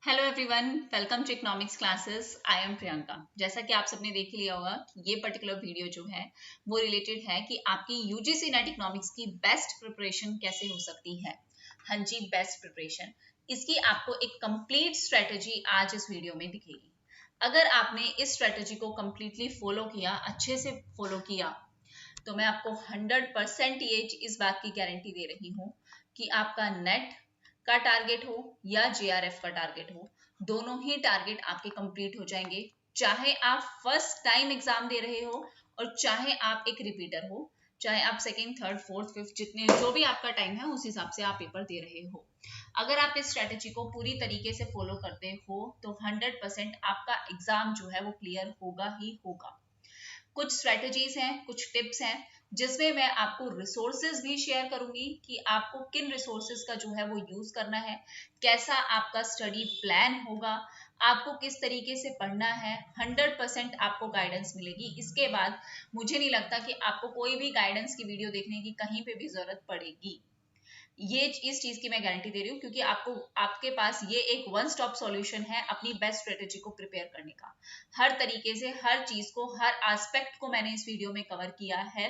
Hello everyone, welcome to economics classes. I am Priyanka. जैसा कि आप सबने देख लिया होगा कि ये पर्टिकुलर वीडियो जो है वो रिलेटेड है कि आपकी यूजीसी नेट इकोनॉमिक्स की बेस्ट प्रिपरेशन कैसे हो सकती है। हाँ जी, बेस्ट प्रिपरेशन। इसकी आपको एक कंप्लीट स्ट्रेटजी आज इस वीडियो में दिखेगी। अगर आपने इस स्ट्रेटजी को कंप्लीटली फॉलो किया, अच्छे से फॉलो किया, तो मैं आपको 100% ये इस बात की गारंटी दे रही हूँ कि आपका नेट का टारगेट हो या जेआरएफ का टारगेट हो, दोनों ही टारगेट आपके कंप्लीट हो जाएंगे। चाहे आप फर्स्ट टाइम एग्जाम दे रहे हो और चाहे आप एक रिपीटर हो, चाहे आप सेकेंड, थर्ड, फोर्थ, फिफ्थ, जितने जो भी आपका टाइम है उस हिसाब से आप पेपर दे रहे हो। अगर आप इस स्ट्रेटेजी को पूरी तरीके से फॉलो करते हो तो 100% आपका एग्जाम जो है वो क्लियर होगा ही होगा। कुछ स्ट्रेटजीज हैं, कुछ टिप्स हैं जिसमें मैं आपको रिसोर्सेज भी शेयर करूंगी कि आपको किन रिसोर्सेज का जो है वो यूज करना है, कैसा आपका स्टडी प्लान होगा, आपको किस तरीके से पढ़ना है। 100% आपको गाइडेंस मिलेगी। इसके बाद मुझे नहीं लगता कि आपको कोई भी गाइडेंस की वीडियो देखने की कहीं पे भी जरूरत पड़ेगी। ये इस चीज की मैं गारंटी दे रही हूँ क्योंकि आपको आपके पास ये एक वन स्टॉप सॉल्यूशन है अपनी बेस्ट स्ट्रेटेजी को प्रिपेयर करने का। हर तरीके से हर चीज को, हर एस्पेक्ट को मैंने इस वीडियो में कवर किया है।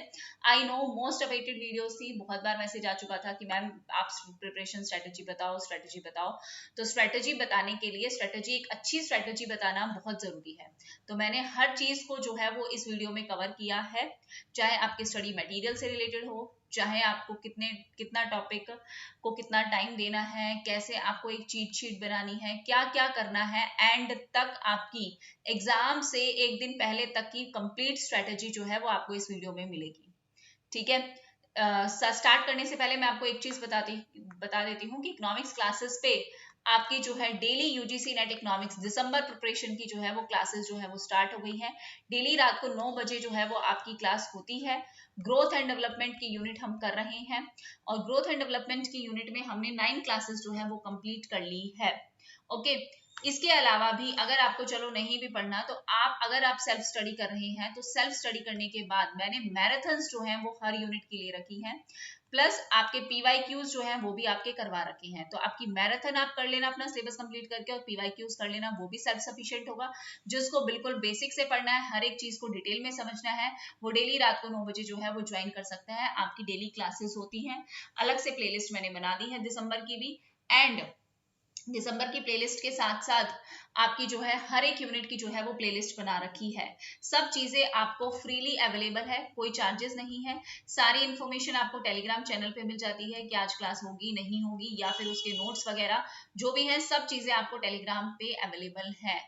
I know most awaited videos थी, बहुत बार मैसेज आ चुका था कि मैम आप प्रिपरेशन स्ट्रेटेजी बताओ, स्ट्रेटेजी बताओ। तो स्ट्रेटेजी बताने के लिए स्ट्रेटेजी, एक अच्छी स्ट्रेटेजी बताना बहुत जरूरी है। तो मैंने हर चीज को जो है वो इस वीडियो में कवर किया है, चाहे आपके स्टडी मटेरियल से रिलेटेड हो, चाहे आपको कितना टॉपिक को कितना टाइम देना है, कैसे आपको एक चीट शीट बनानी है, क्या क्या करना है, एंड तक आपकी एग्जाम से एक दिन पहले तक की कंप्लीट स्ट्रेटेजी जो है वो आपको इस वीडियो में मिलेगी। ठीक है। स्टार्ट करने से पहले मैं आपको एक चीज बता देती हूँ कि इकोनॉमिक्स क्लासेस पे आपकी जो है डेली यूजीसी नेट इकोनॉमिक्स दिसंबर प्रिपरेशन की जो है वो क्लासेस जो है वो स्टार्ट हो गई है। डेली रात को 9 बजे जो है वो आपकी क्लास होती है। ग्रोथ एंड डेवलपमेंट की यूनिट हम कर रहे हैं और ग्रोथ एंड डेवलपमेंट की यूनिट में हमने 9 क्लासेस जो है वो कंप्लीट कर ली है। ओके। इसके अलावा भी अगर आपको चलो नहीं भी पढ़ना तो अगर आप सेल्फ स्टडी कर रहे हैं तो सेल्फ स्टडी करने के बाद मैंने मैराथन्स जो हैं वो हर यूनिट के लिए रखी हैं, प्लस आपके पीवाईक्यूज जो हैं वो भी आपके करवा रखे हैं। तो आपकी मैराथन आप कर लेना अपना सिलेबस कंप्लीट करके, और पीवाईक्यूज कर लेना, वो भी सेल्फ सफिशिएंट होगा। जिसको बिल्कुल बेसिक से पढ़ना है, हर एक चीज को डिटेल में समझना है, वो डेली रात को 9 बजे जो है वो ज्वाइन कर सकते हैं। आपकी डेली क्लासेस होती हैं, अलग से प्लेलिस्ट मैंने बना दी है दिसंबर की भी। एंड दिसंबर की प्लेलिस्ट के साथ साथ आपकी जो है हर एक यूनिट की जो है वो प्लेलिस्ट बना रखी है। सब चीजें आपको फ्रीली अवेलेबल है, कोई चार्जेस नहीं है। सारी इन्फॉर्मेशन आपको टेलीग्राम चैनल पे मिल जाती है कि आज क्लास होगी नहीं होगी, या फिर उसके नोट्स वगैरह जो भी है, सब चीजें आपको टेलीग्राम पे अवेलेबल है।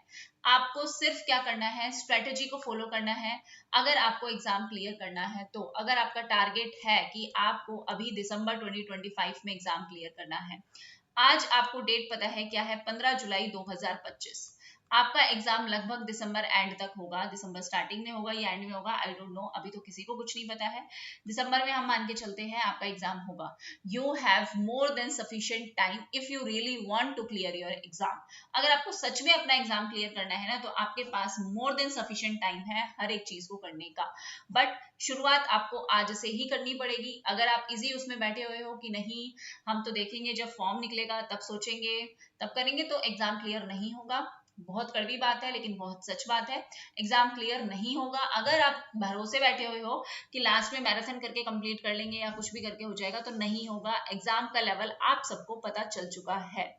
आपको सिर्फ क्या करना है, स्ट्रेटेजी को फॉलो करना है। अगर आपको एग्जाम क्लियर करना है तो अगर आपका टारगेट है कि आपको अभी दिसंबर 2025 में एग्जाम क्लियर करना है, आज आपको डेट पता है क्या है, 15 जुलाई 2025। आपका एग्जाम लगभग दिसंबर एंड तक होगा, दिसंबर स्टार्टिंग में होगा या एंड में होगा, आई डोंट नो, अभी तो किसी को कुछ नहीं पता है। दिसंबर में हम मान के चलते हैं आपका एग्जाम होगा। You have more than sufficient time if you really want to clear your exam. अगर आपको सच में अपना एग्जाम क्लियर करना है ना, तो आपके पास मोर देन सफिशिएंट टाइम है हर एक चीज को करने का। बट शुरुआत आपको आज से ही करनी पड़ेगी। अगर आप इजी उसमें बैठे हुए हो कि नहीं हम तो देखेंगे जब फॉर्म निकलेगा तब सोचेंगे तब करेंगे, तो एग्जाम क्लियर नहीं होगा। बहुत कड़वी बात है लेकिन बहुत सच बात है, एग्जाम क्लियर नहीं होगा। अगर आप भरोसे बैठे हुए हो कि लास्ट में मैराथन करके कंप्लीट कर लेंगे या कुछ भी करके हो जाएगा, तो नहीं होगा। एग्जाम का लेवल आप सबको पता चल चुका है।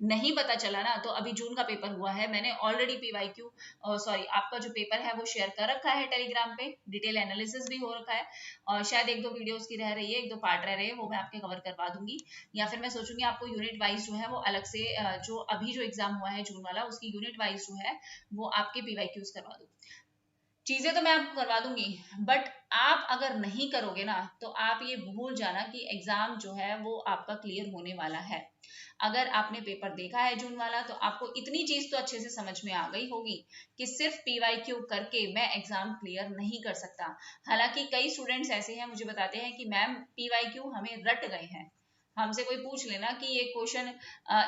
नहीं पता चला ना, तो अभी जून का पेपर हुआ है, मैंने ऑलरेडी पीवाईक्यू सॉरी आपका जो पेपर है वो शेयर कर रखा है टेलीग्राम पे, डिटेल एनालिसिस भी हो रखा है। और शायद एक दो वीडियोस की रह रही है, एक दो पार्ट रह रहे हैं, वो मैं आपके कवर करवा दूंगी। या फिर मैं सोचूंगी आपको यूनिट वाइज जो है वो अलग से जो अभी जो एग्जाम हुआ है जून वाला, उसकी यूनिट वाइज जो है वो आपके पीवाईक्यूज करवा दूँ। चीजें तो मैं आपको करवा दूंगी, बट आप अगर नहीं करोगे ना तो आप ये भूल जाना कि एग्जाम जो है वो आपका क्लियर होने वाला है। अगर आपने पेपर देखा है जून वाला तो आपको इतनी चीज तो अच्छे से समझ में आ गई होगी कि सिर्फ पीवाईक्यू करके मैं एग्जाम क्लियर नहीं कर सकता। हालांकि कई स्टूडेंट्स ऐसे हैं मुझे बताते हैं कि मैम पीवाईक्यू हमें रट गए हैं, हमसे कोई पूछ लेना कि ये क्वेश्चन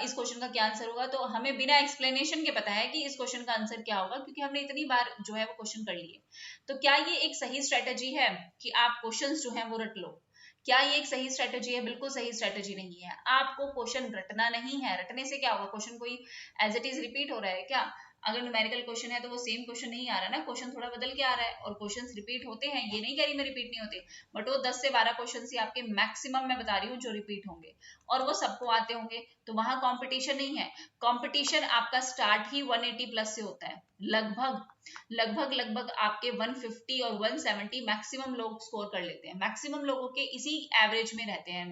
इस क्वेश्चन का क्या आंसर होगा, तो हमें बिना एक्सप्लेनेशन के पता है कि इस क्वेश्चन का आंसर क्या होगा, क्योंकि हमने इतनी बार जो है वो क्वेश्चन कर लिए। तो क्या ये एक सही स्ट्रेटेजी है कि आप क्वेश्चंस जो हैं वो रट लो? क्या ये एक सही स्ट्रेटेजी है? बिल्कुल सही स्ट्रेटेजी नहीं है। आपको क्वेश्चन रटना नहीं है। रटने से क्या होगा? क्वेश्चन कोई एज इट इज रिपीट हो रहा है क्या? अगर न्यूमेरिकल क्वेश्चन है तो वो सेम क्वेश्चन नहीं आ रहा ना, क्वेश्चन थोड़ा बदल के आ रहा है। और क्वेश्चंस रिपीट होते हैं, ये नहीं कह रही मैं रिपीट नहीं होते, बट वो 10 से 12 क्वेश्चन ही आपके मैक्सिमम मैं बता रही हूँ जो रिपीट होंगे, और वो सबको आते होंगे। तो वहां कंपटीशन नहीं है। कंपटीशन आपका स्टार्ट ही 180 प्लस से होता है। लगभग आपके 150 और 170 मैक्सिमम लोग स्कोर कर लेते हैं। मैक्सिमम लोगों के इसी एवरेज में रहते हैं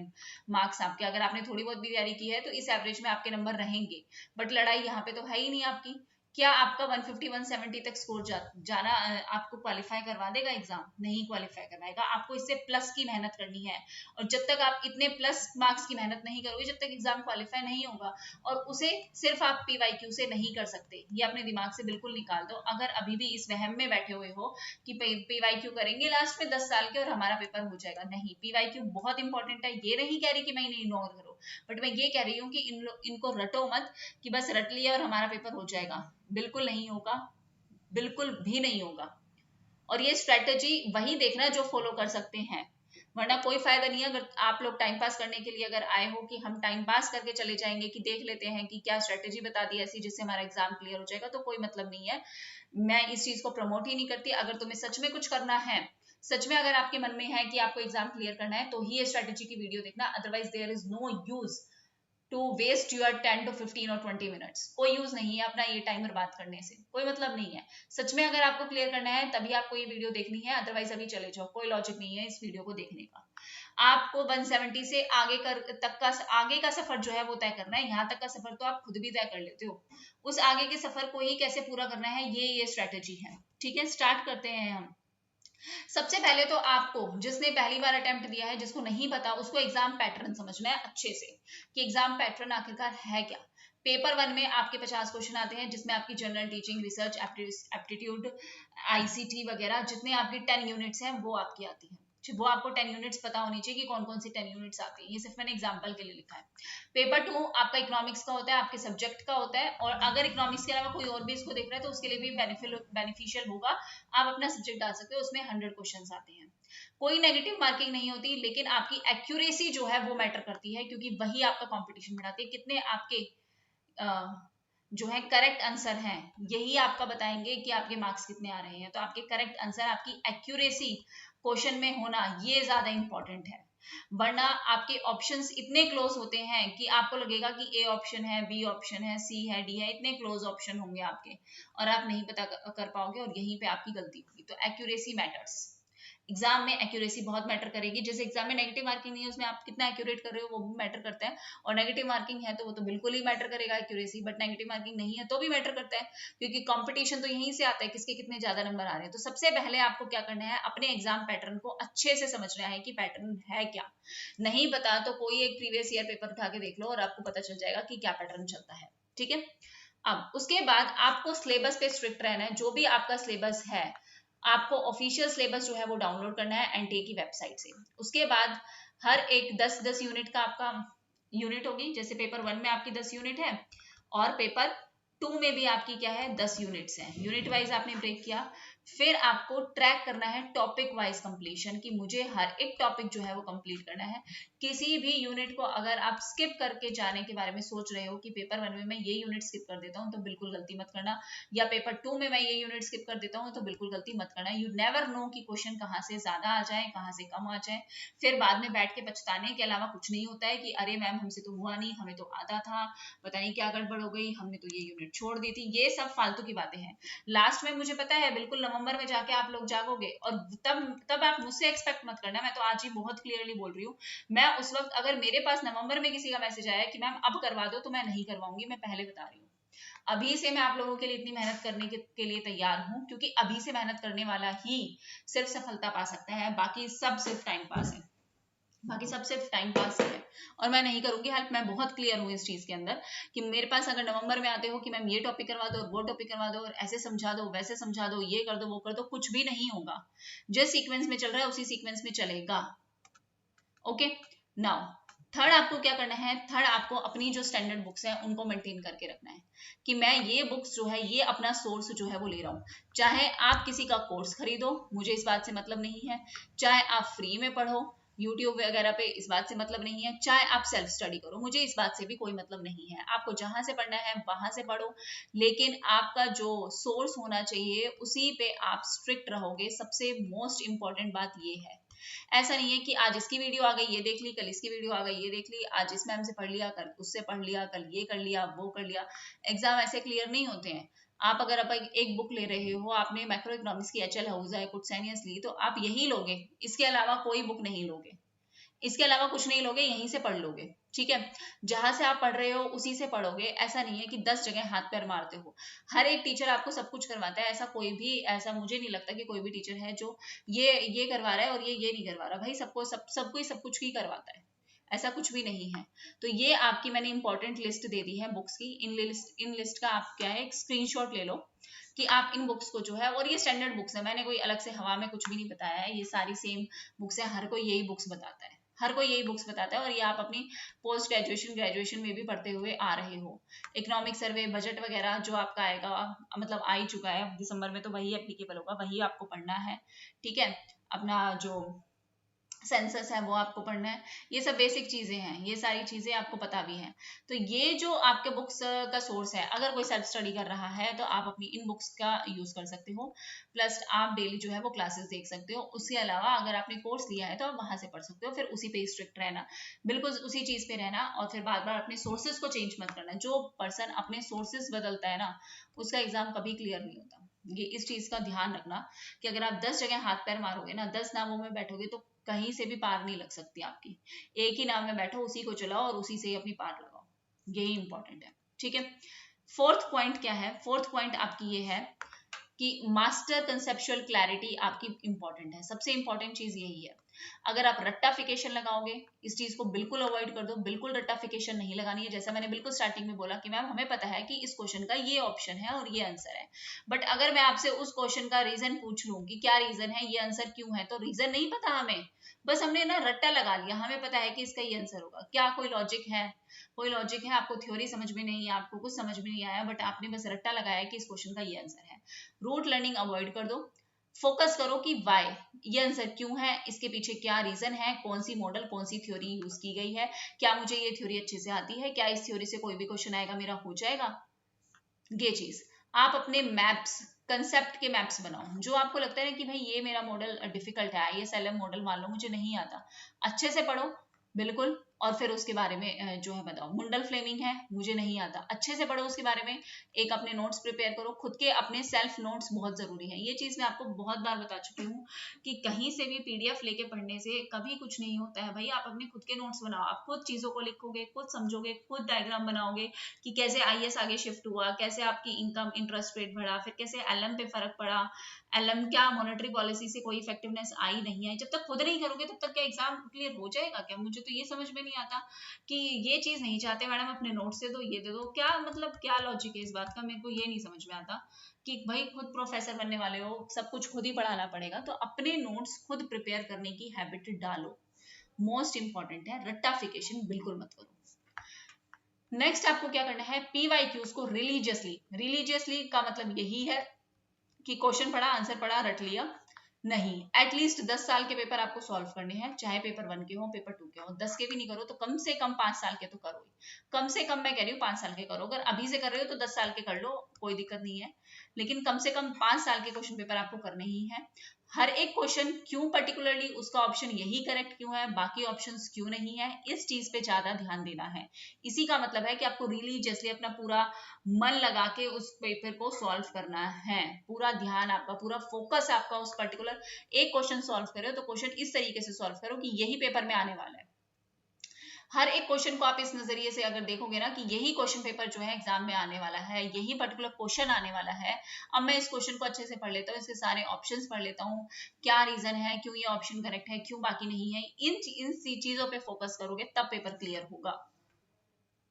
मार्क्स आपके। अगर आपने थोड़ी बहुत भी तैयारी की है तो इस एवरेज में आपके नंबर रहेंगे। बट लड़ाई यहाँ पे तो है ही नहीं आपकी। क्या आपका 150 170 तक स्कोर जाना आपको क्वालिफाई करवा देगा एग्जाम? नहीं क्वालिफाई करवाएगा। आपको इससे प्लस की मेहनत करनी है, और जब तक आप इतने प्लस मार्क्स की मेहनत नहीं करोगे, जब तक एग्जाम क्वालिफाई नहीं होगा। और उसे सिर्फ आप पीवाईक्यू से नहीं कर सकते, ये अपने दिमाग से बिल्कुल निकाल दो। अगर अभी भी इस वहम में बैठे हुए हो कि पीवाईक्यू करेंगे लास्ट में 10 साल के और हमारा पेपर हो जाएगा, नहीं, पीवाईक्यू बहुत इंपॉर्टेंट है। ये नहीं कह रही कि मैं इन्हें इग्नोर करो, बट मैं ये कह रही हूँ कि इनको रटो मत कि बस रट लिया और हमारा पेपर हो जाएगा। बिल्कुल नहीं होगा, बिल्कुल भी नहीं होगा। और ये स्ट्रेटेजी वही देखना जो फॉलो कर सकते हैं, वरना कोई फायदा नहीं है। अगर आप लोग टाइम पास करने के लिए अगर आए हो कि हम टाइम पास करके चले जाएंगे कि देख लेते हैं कि क्या स्ट्रेटेजी बता दी ऐसी जिससे हमारा एग्जाम क्लियर हो जाएगा, तो कोई मतलब नहीं है। मैं इस चीज को प्रमोट ही नहीं करती। अगर तुम्हें सच में कुछ करना है, सच में अगर आपके मन में है कि आपको एग्जाम क्लियर करना है, तो ही ये स्ट्रेटेजी की वीडियो देखना। Otherwise there is no use to waste your 10 to 15 और 20 मिनट्स। कोई यूज नहीं है अपना ये टाइम बर्बाद करने से, कोई मतलब नहीं है। सच में अगर आपको क्लियर करना है तभी आपको ये वीडियो देखनी है, अदरवाइज अभी चले जाओ, कोई लॉजिक नहीं है इस वीडियो को देखने का। आपको 170 से आगे का सफर जो है वो तय करना है। यहाँ तक का सफर तो आप खुद भी तय कर लेते हो, उस आगे के सफर को ही कैसे पूरा करना है, ये स्ट्रेटेजी है। ठीक है, स्टार्ट करते हैं हम। सबसे पहले तो आपको, जिसने पहली बार अटेम्प्ट दिया है, जिसको नहीं पता, उसको एग्जाम पैटर्न समझना है अच्छे से कि एग्जाम पैटर्न आखिरकार है क्या। पेपर 1 में आपके 50 क्वेश्चन आते हैं, जिसमें आपकी general, teaching, research, aptitude, ICT वगैरह जितने आपकी 10 यूनिट्स हैं वो आपकी आती हैं। वो आपको 10 यूनिट्स पता होनी चाहिए कि कौन कौन सी 10 यूनिट्स आती हैं। ये सिर्फ मैंने एग्जांपल के लिए लिखा है। पेपर 2 आपका इकोनॉमिक्स का होता है, आपके सब्जेक्ट का होता है, और अगर इकोनॉमिक्स के अलावा कोई और भी इसको देख रहा है तो उसके लिए भी बेनिफिशियल होगा। आप अपना सब्जेक्ट डाल सकते हो, उसमें 100 क्वेश्चन आते हैं। कोई नेगेटिव मार्किंग नहीं होती, लेकिन आपकी एक्यूरेसी जो है वो मैटर करती है, क्योंकि वही आपका कंपटीशन बढ़ाती है। कितने आपके जो है करेक्ट आंसर हैं, यही आपका बताएंगे कि आपके मार्क्स कितने आ रहे हैं। तो आपके करेक्ट आंसर, आपकी एक्यूरेसी क्वेश्चन में होना, ये ज्यादा इंपॉर्टेंट है। वरना आपके ऑप्शंस इतने क्लोज होते हैं कि आपको लगेगा कि ए ऑप्शन है, बी ऑप्शन है, सी है, डी है, इतने क्लोज ऑप्शन होंगे आपके, और आप नहीं पता कर पाओगे, और यहीं पे आपकी गलती होगी। तो एक्यूरेसी मैटर्स। एग्जाम में एक्यूरेसी बहुत मैटर करेगी। जैसे एग्जाम में नेगेटिव मार्किंग नहीं है, उसमें आप कितना एक्यूरेट कर रहे हो वो भी मैटर करता है, और नेगेटिव मार्किंग है तो वो तो बिल्कुल ही मैटर करेगा एक्यूरेसी। बट नेगेटिव मार्किंग नहीं है तो भी मैटर करता है, क्योंकि कंपटीशन तो यहीं से आता है, किसके कितने ज्यादा नंबर आ रहे हैं। तो सबसे पहले आपको क्या करना है, अपने एग्जाम पैटर्न को अच्छे से समझना है कि पैटर्न है क्या। नहीं पता तो कोई एक प्रीवियस ईयर पेपर उठा के देख लो और आपको पता चल जाएगा कि क्या पैटर्न चलता है। ठीक है, अब उसके बाद आपको सिलेबस पे स्ट्रिक्ट रहना है। जो भी आपका सिलेबस है, आपको ऑफिशियल सिलेबस जो है वो डाउनलोड करना है एनटीए की वेबसाइट से। उसके बाद हर एक 10-10 यूनिट का आपका यूनिट होगी। जैसे पेपर 1 में आपकी 10 यूनिट है, और पेपर 2 में भी आपकी क्या है, 10 यूनिट्स हैं। यूनिट वाइज आपने ब्रेक किया। फिर आपको ट्रैक करना है टॉपिक वाइज कंप्लीशन, कि मुझे हर एक टॉपिक जो है वो कंप्लीट करना है। किसी भी यूनिट को अगर आप स्किप करके जाने के बारे में सोच रहे हो कि पेपर 1 में मैं ये यूनिट स्किप कर देता हूँ, तो बिल्कुल गलती मत करना। या पेपर 2 में मैं ये यूनिट स्किप कर देता हूँ, तो बिल्कुल गलती मत करना। यू नेवर नो कि क्वेश्चन कहाँ से ज्यादा आ जाए, कहाँ से कम आ जाए। फिर बाद में बैठ के पछताने के अलावा कुछ नहीं होता है कि अरे मैम हमसे तो हुआ नहीं, हमें तो आता था, पता नहीं क्या गड़बड़ हो गई, हमने तो ये यूनिट छोड़ दी थी। ये सब फालतू की बातें हैं। लास्ट में मुझे पता है बिल्कुल नवंबर में जाके आप लोग जागोगे, और तब आप मुझसे एक्सपेक्ट मत करना, मैं तो आज ही बहुत क्लियरली बोल रही हूँ, मैं उस वक्त अगर मेरे पास नवंबर में किसी का मैसेज आया कि मैम अब करवा दो, तो मैं नहीं करवाऊंगी। मैं पहले बता रही हूँ, अभी से मैं आप लोगों के लिए इतनी मेहनत करने के लिए तैयार हूँ, क्योंकि अभी से मेहनत करने वाला ही सिर्फ सफलता पा सकता है। बाकी सब सिर्फ टाइम पास है, बाकी सब सिर्फ टाइम पास ही है, और मैं नहीं करूंगी हेल्प। मैं बहुत क्लियर हूँ इस चीज के अंदर कि मेरे पास अगर नवंबर में आते हो कि मैम ये टॉपिक करवा दो और वो टॉपिक करवा दो और ऐसे समझा दो, वैसे समझा दो, ये कर दो, वो कर दो, कुछ भी नहीं होगा। जिस सीक्वेंस में चल रहा है उसी सीक्वेंस में चलेगा। ओके, नाउ थर्ड आपको क्या करना है, थर्ड आपको अपनी जो स्टैंडर्ड बुक्स हैं उनको मेंटेन करके रखना है, कि मैं ये बुक्स जो है ये अपना सोर्स जो है वो ले रहा हूँ। चाहे आप किसी का कोर्स खरीदो, मुझे इस बात से मतलब नहीं है, चाहे आप फ्री में पढ़ो, यूट्यूब वगैरह पे इस बात से मतलब नहीं है, चाहे आप सेल्फ स्टडी करो, मुझे इस बात से भी कोई मतलब नहीं है। आपको जहां से पढ़ना है वहां से पढ़ो, लेकिन आपका जो सोर्स होना चाहिए उसी पे आप स्ट्रिक्ट रहोगे। सबसे मोस्ट इंपॉर्टेंट बात ये है। ऐसा नहीं है कि आज इसकी वीडियो आ गई ये देख ली, कल इसकी वीडियो आ गई ये देख ली, आज इस मैम से पढ़ लिया, कल उससे पढ़ लिया, कल ये कर लिया, वो कर लिया। एग्जाम ऐसे क्लियर नहीं होते हैं। आप अगर आप एक बुक ले रहे हो, आपने मैक्रो इकोनॉमिक्स की एचएल हाउस है कुटसेनियस ली, तो आप यही लोगे, इसके अलावा कोई बुक नहीं लोगे, इसके अलावा कुछ नहीं लोगे, यहीं से पढ़ लोगे। ठीक है, जहां से आप पढ़ रहे हो उसी से पढ़ोगे। ऐसा नहीं है कि 10 जगह हाथ पैर मारते हो। हर एक टीचर आपको सब कुछ करवाता है, ऐसा कोई भी, ऐसा मुझे नहीं लगता कि कोई भी टीचर है जो ये करवा रहा है और ये नहीं करवा रहा। भाई सबको सबको ही सब कुछ ही करवाता है, ऐसा कुछ भी नहीं है। तो ये आपकी मैंने इंपॉर्टेंट लिस्ट दे दी है बुक्स की। इन लिस्ट का आप क्या है, एक स्क्रीनशॉट ले लो कि आप इन बुक्स को जो है, और ये स्टैंडर्ड बुक्स है, मैंने कोई अलग से हवा में कुछ भी नहीं बताया है, ये सारी सेम बुक्स है, हर कोई यही बुक्स बताता है, हर कोई यही बुक्स बताता है, और ये आप अपनी पोस्ट ग्रेजुएशन ग्रेजुएशन में भी पढ़ते हुए आ रहे हो। इकोनॉमिक सर्वे, बजट वगैरह जो आपका आएगा, मतलब आ ही चुका है दिसंबर में, तो वही एप्लीकेबल होगा, वही आपको पढ़ना है। ठीक है, अपना जो सेंसस है वो आपको पढ़ना है। ये सब बेसिक चीजें हैं, ये सारी चीजें आपको पता भी हैं। तो ये जो आपके बुक्स का सोर्स है, अगर कोई सेल्फ स्टडी कर रहा है तो आप अपनी इन बुक्स का यूज कर सकते हो, प्लस आप डेली जो है वो क्लासेस देख सकते हो। उसके अलावा अगर आपने कोर्स लिया है तो आप वहां से पढ़ सकते हो, फिर उसी पे स्ट्रिक्ट रहना, बिल्कुल उसी चीज पे रहना, और फिर बार बार अपने सोर्सेज को चेंज मत करना। जो पर्सन अपने सोर्सेज बदलता है ना, उसका एग्जाम कभी क्लियर नहीं होता। ये इस चीज का ध्यान रखना कि अगर आप 10 जगह हाथ पैर मारोगे ना, 10 नामों में बैठोगे, तो कहीं से भी पार नहीं लग सकती आपकी। एक ही नाम में बैठो, उसी को चलाओ और उसी से ही अपनी पार लगाओ, यही इंपॉर्टेंट है। ठीक है, फोर्थ पॉइंट क्या है? फोर्थ पॉइंट आपकी ये है कि मास्टर कंसेप्चुअल क्लैरिटी आपकी इंपॉर्टेंट है। सबसे इंपॉर्टेंट चीज यही है। अगर आप रट्टाफिकेशन लगाओगे, इस चीज को बिल्कुल अवॉइड कर दो, बिल्कुल रट्टाफिकेशन नहीं लगानी है। जैसा मैंने बिल्कुल स्टार्टिंग में बोला कि मैम हमें पता है कि इस क्वेश्चन का ये ऑप्शन है और ये आंसर है, बट अगर मैं आपसे उस क्वेश्चन का रीजन पूछ लूं कि क्या रीजन है, ये आंसर क्यों है, तो रीजन नहीं पता हमें, बस हमने ना रट्टा लगा लिया, हमें पता है कि इसका ये आंसर होगा। क्या कोई लॉजिक है? कोई लॉजिक है? आपको थ्योरी समझ में नहीं है, आपको कुछ समझ में नहीं आया, बट आपने बस रट्टा लगाया कि इस क्वेश्चन का ये आंसर है। रूट लर्निंग अवॉइड कर दो, फोकस करो कि वाई, ये आंसर क्यों है, इसके पीछे क्या रीजन है, कौन सी मॉडल, कौन सी थ्योरी यूज की गई है, क्या मुझे ये थ्योरी अच्छे से आती है, क्या इस थ्योरी से कोई भी क्वेश्चन आएगा मेरा हो जाएगा। ये चीज आप अपने मैप्स, कंसेप्ट के मैप्स बनाओ। जो आपको लगता है कि भाई ये मेरा मॉडल डिफिकल्ट है, ISLM मॉडल मान लो मुझे नहीं आता, अच्छे से पढ़ो बिल्कुल, और फिर उसके बारे में जो है बताओ। मुंडल फ्लेमिंग है, मुझे नहीं आता, अच्छे से पढ़ो उसके बारे में, एक अपने नोट्स प्रिपेयर करो, खुद के अपने सेल्फ नोट्स बहुत जरूरी है। ये चीज मैं आपको बहुत बार बता चुकी हूँ कि कहीं से भी PDF लेके पढ़ने से कभी कुछ नहीं होता है। भाई आप अपने खुद के नोट्स बनाओ, आप खुद चीजों को लिखोगे, खुद समझोगे, खुद डायग्राम बनाओगे कि कैसे IS आगे शिफ्ट हुआ, कैसे आपकी इनकम इंटरेस्ट रेट बढ़ा, फिर कैसे LM पे फर्क पड़ा, LM क्या मॉनेटरी पॉलिसी से कोई इफेक्टिवनेस आई नहीं आई। जब तक खुद नहीं करोगे तब तक क्या एग्जाम क्लियर हो जाएगा क्या? मुझे तो ये समझ में नहीं आता कि ये चीज नहीं चाहते मैडम अपने नोट से दो, ये दे दो, क्या मतलब क्या लॉजिक है इस बात का? मेरे को ये नहीं समझ में आता कि भाई खुद प्रोफेसर बनने वाले हो, सब कुछ खुद ही पढ़ाना पड़ेगा, तो अपने नोट्स खुद प्रिपेयर करने की हैबिट डालो। मोस्ट इंपॉर्टेंट है, रट्टाफिकेशन बिल्कुल मत करो। नेक्स्ट आपको क्या करना है, PYQs को रिलीजियसली का मतलब यही है कि क्वेश्चन पढ़ा, आंसर पढ़ा, रट लिया नहीं। एटलीस्ट 10 साल के पेपर आपको सॉल्व करने हैं, चाहे पेपर 1 के हो, पेपर 2 के हो। 10 के भी नहीं करो तो कम से कम 5 साल के तो करो ही। कम से कम मैं कह रही हूँ 5 साल के करो। अगर अभी से कर रहे हो तो 10 साल के कर लो, कोई दिक्कत नहीं है, लेकिन कम से कम 5 साल के क्वेश्चन पेपर आपको करने ही है। हर एक क्वेश्चन क्यों पर्टिकुलरली उसका ऑप्शन यही करेक्ट क्यों है, बाकी ऑप्शंस क्यों नहीं है, इस चीज पे ज्यादा ध्यान देना है। इसी का मतलब है कि आपको रिलीजियसली अपना पूरा मन लगा के उस पेपर को सॉल्व करना है। पूरा ध्यान आपका, पूरा फोकस आपका उस पर्टिकुलर एक क्वेश्चन सॉल्व करे तो क्वेश्चन इस तरीके से सॉल्व करो कि यही पेपर में आने वाला है। हर एक क्वेश्चन को आप इस नजरिए से अगर देखोगे ना कि यही क्वेश्चन पेपर जो है एग्जाम में आने वाला है, यही पर्टिकुलर क्वेश्चन आने वाला है, अब मैं इस क्वेश्चन को अच्छे से पढ़ लेता हूँ, इसके सारे ऑप्शंस पढ़ लेता हूँ, क्या रीजन है, क्यों ये ऑप्शन करेक्ट है, क्यों बाकी नहीं है, इन चीजों पे फोकस करोगे तब पेपर क्लियर होगा।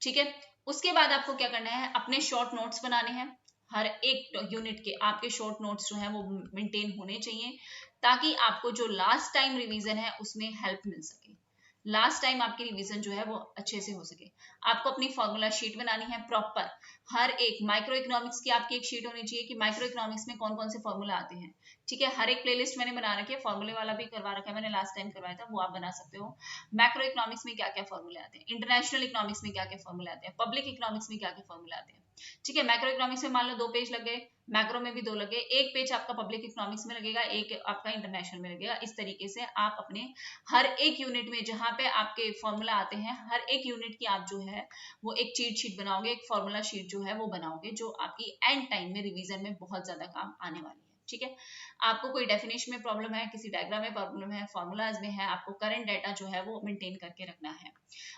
ठीक है, उसके बाद आपको क्या करना है, अपने शॉर्ट नोट्स बनाने हैं। हर एक यूनिट के आपके शॉर्ट नोट्स जो है वो मेंटेन होने चाहिए, ताकि आपको जो लास्ट टाइम रिवीजन है उसमें हेल्प मिल सके। लास्ट टाइम आपकी रिवीजन जो है वो अच्छे से हो सके। आपको अपनी फॉर्मूला शीट बनानी है प्रॉपर, हर एक माइक्रो इकोनॉमिक्स की आपकी एक शीट होनी चाहिए कि माइक्रो इकोनॉमिक्स में कौन कौन से फॉर्मूला आते हैं, ठीक है। हर एक प्लेलिस्ट मैंने बना रखी है, फॉर्मूले वाला भी करवा रखा है मैंने, लास्ट टाइम करवाया था, वो आप बना सकते हो। मैक्रो इकोनॉमिक्स में क्या क्या फॉर्मूले आते हैं, इंटरनेशनल इकोनॉमिक्स में क्या क्या फॉर्मूले आते हैं, पब्लिक इकोनॉमिक्स में क्या क्या फॉर्मूले आते हैं, ठीक है। मैक्रो इकोनॉमिक्स में मान लो 2 पेज लग गए, मैक्रो में भी 2 लगे, 1 पेज आपका पब्लिक इकोनॉमिक्स में लगेगा, 1 आपका इंटरनेशनल में लगेगा। इस तरीके से आप अपने हर एक यूनिट में जहां पे आपके फॉर्मूला आते हैं, हर एक यूनिट की आप जो है वो एक चीट शीट बनाओगे, एक फॉर्मूला शीट जो है वो बनाओगे, जो आपकी एंड टाइम में रिवीजन में बहुत ज्यादा काम आने वाली है, ठीक है। आपको कोई डेफिनेशन में प्रॉब्लम है, किसी डायग्राम में प्रॉब्लम है, फॉर्मूलाज में है, आपको करंट डाटा जो है वो मेंटेन करके रखना है।